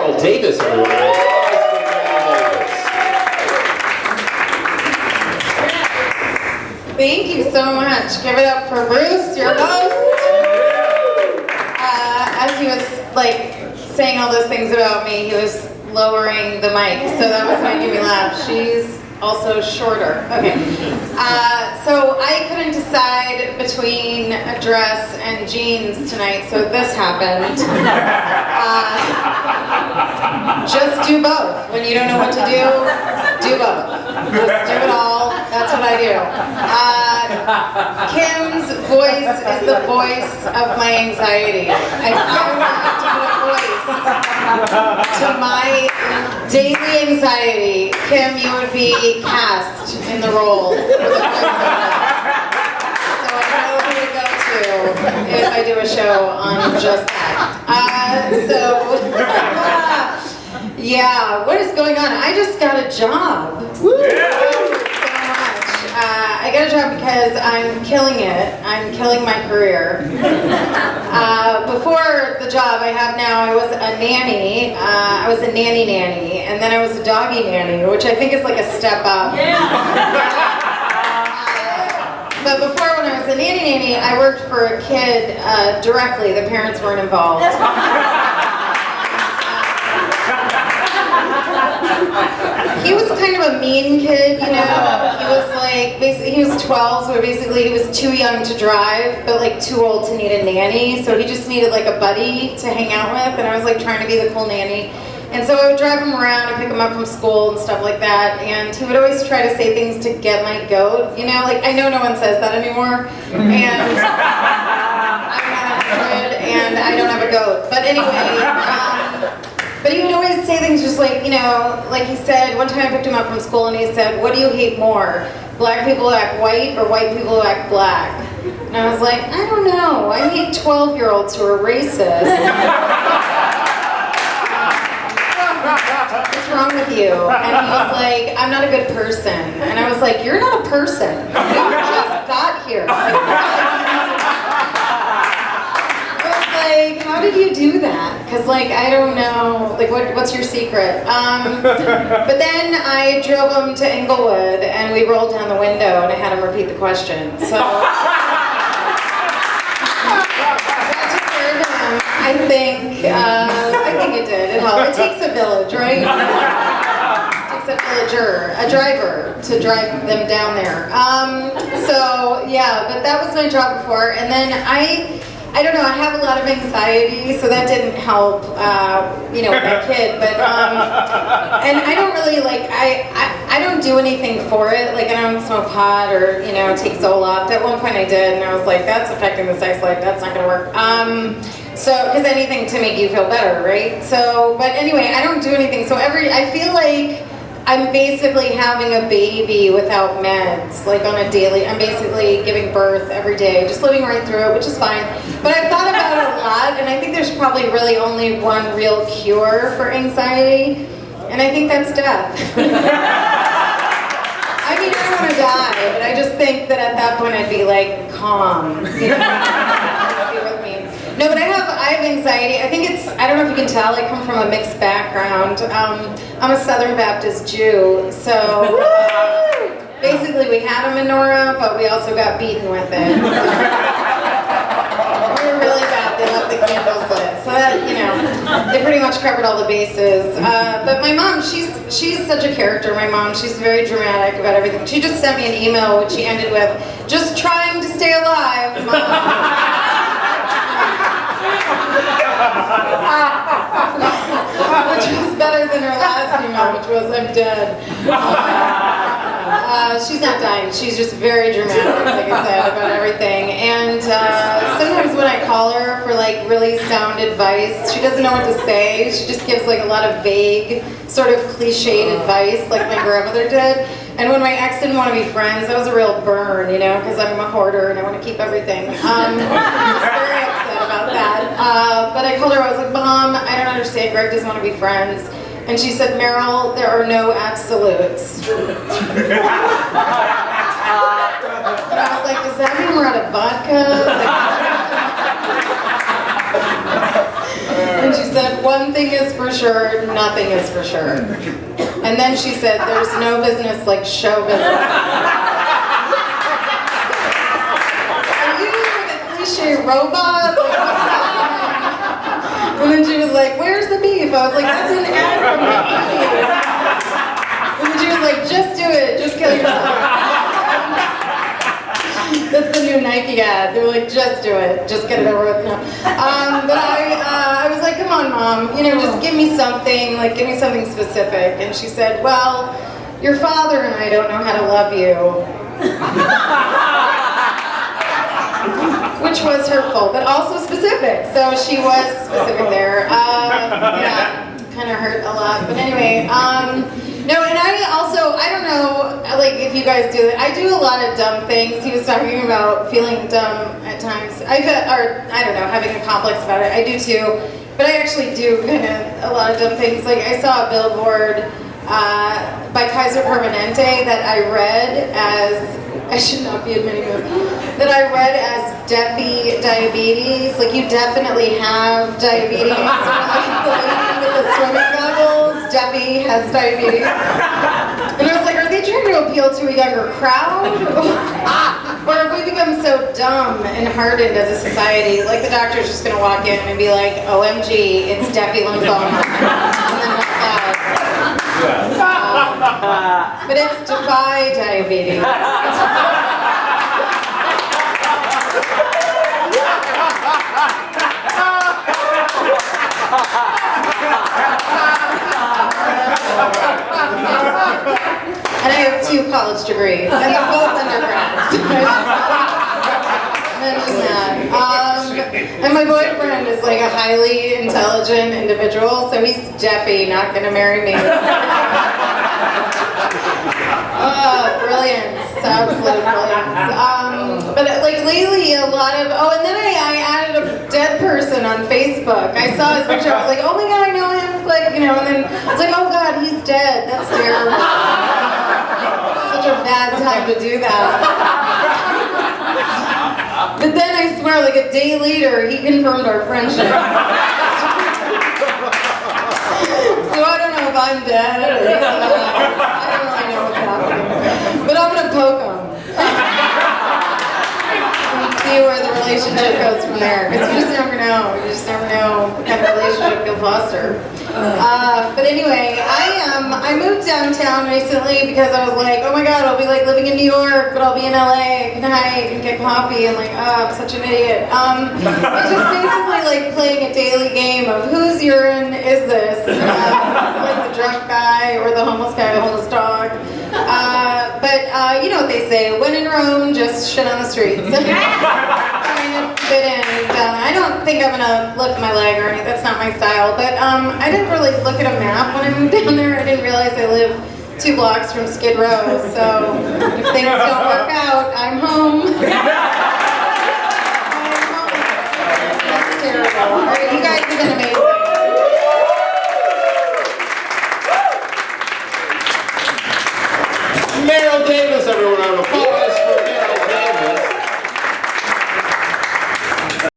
Merrill Davis, everyone. Thank you so much. Give it up for Bruce, your host. As he was like saying all those things about me, he was lowering the mic, so that was making me laugh. She's also shorter. Okay. So I couldn't decide between a dress and jeans tonight, so this happened. Just do both. When you don't know what to do both. Just do it all. That's what I do. Kim's voice is the voice of my anxiety. I feel like to put a voice to my daily anxiety. Kim, you would be cast in the role for the voice of it. So I know who to go to if I do a show on just that. Yeah, what is going on? I just got a job. Woo! I got a job because I'm killing it. I'm killing my career. Before the job I have now, I was a nanny. I was a nanny, and then I was a doggy nanny, which I think is like a step up. But before, when I was a nanny, I worked for a kid directly. The parents weren't involved. He was kind of a mean kid, you know. He was like, basically, he was 12, so basically he was too young to drive, but like too old to need a nanny. So he just needed like a buddy to hang out with, and I was like trying to be the cool nanny. And so I would drive him around and pick him up from school and stuff like that. And he would always try to say things to get my goat, you know. Like, I know no one says that anymore, and I'm not 100, and I don't have a goat. But anyway. But he would always say things just like, you know, like he said, one time I picked him up from school and he said, what do you hate more? Black people who act white or white people who act black? And I was like, I don't know. I hate 12-year-olds who are racist. What's wrong with you? And he was like, I'm not a good person. And I was like, you're not a person. You just got here. Like, how did you do that? Because, like, I don't know, like, what's your secret? But then I drove him to Inglewood, and we rolled down the window, and I had him repeat the question. So, that took care of him. I think it did. It helped. It takes a village, right? It takes a villager, a driver, to drive them down there. So, yeah, but that was my job before, and then I don't know, I have a lot of anxiety, so that didn't help, you know, with my kid, but, and I don't really, like, I don't do anything for it, like, I don't smoke pot or, you know, take Zoloft. At one point I did, and I was like, that's affecting the sex life, that's not gonna work. So, because anything to make you feel better, right? So, but anyway, I don't do anything, so I feel like I'm basically having a baby without meds, like on a daily, I'm basically giving birth every day, just living right through it, which is fine. But I've thought about it a lot, and I think there's probably really only one real cure for anxiety, and I think that's death. I mean, I don't want to die, but I just think that at that point I'd be like calm, you know, be with me. No, but I have anxiety. I think I don't know if you can tell, I come from a mixed background. I'm a Southern Baptist Jew, so basically we had a menorah, but we also got beaten with it. So. We were really bad. They left the candles lit. So that, you know, they pretty much covered all the bases. But my mom, she's such a character, my mom. She's very dramatic about everything. She just sent me an email, which she ended with, just trying to stay alive, Mom. Which was better than her last email, which was, I'm dead. She's not dying, she's just very dramatic, like I said, about everything. And sometimes when I call her for like really sound advice, she doesn't know what to say. She just gives like a lot of vague, sort of cliched advice, like my grandmother did. And when my ex didn't want to be friends, that was a real burn, you know, because I'm a hoarder and I want to keep everything. I was very upset about that. But I called her, I was like, Mom, I don't understand, Greg doesn't want to be friends. And she said, Merrill, there are no absolutes. And I was like, does that mean we're out of vodka? And she said, one thing is for sure, nothing is for sure. And then she said, there's no business like show business. Are you like a cliche robot? Like, what's that? And then she was like, where's the beef? I was like, that's an ad from the beef. And then she was like, just do it, just kill yourself. That's the new Nike ad. They were like, just do it. Just get it over with. No. But I was like, come on, Mom. You know, just give me something. Like, give me something specific. And she said, well, your father and I don't know how to love you. Which was hurtful, but also specific. So she was specific there. Yeah, kind of hurt a lot. But anyway, no, and I don't know, like, if you guys do it. I do a lot of dumb things. He was talking about feeling dumb at times. I don't know, having a complex about it. I do too. But I actually do kind of a lot of dumb things. Like, I saw a billboard by Kaiser Permanente that I read as, I should not be admitting this, that I read as Deafy diabetes. Like, you definitely have diabetes. Or like the lady with the swimming goggles, Deafy has diabetes. And I was like, are they trying to appeal to a younger crowd? Or have we become so dumb and hardened as a society? Like, the doctor's just gonna walk in and be like, OMG, it's Deafy lymphoma. And then that's that. But it's Defy diabetes. And I have 2 college degrees, and they're both undergrads. Mention that. And my boyfriend is like a highly intelligent individual, so he's deafy, not gonna marry me. Brilliance, absolute brilliance. But like lately, a lot of, and then I added a dead person on Facebook. I saw his picture, I was like, oh my God, I know him, like, you know, and then I was like, oh God, he's dead, that's terrible. Such a bad time to do that. But then I swear, like a day later, he confirmed our friendship. So I don't know if I'm dead or I don't really know what's happening. But I'm gonna poke him. And see where the relationship goes from there. Because you just never know. You just never know what kind of relationship you'll foster. But anyway, I moved downtown recently because I was like, oh my God, I'll be like living in New York, but I'll be in LA. I can hike and get coffee and like, I'm such an idiot. It's just basically like playing a daily game of whose urine is this? Like the drunk guy or the homeless guy, the homeless dog. But you know what they say, when in Rome, just shit on the streets. Trying to fit in. I don't think I'm gonna lift my leg or anything, that's not my style. But I didn't really look at a map when I moved down there. I didn't realize I live 2 blocks from Skid Row. So if things don't work out, I'm home. I'm home. That's terrible.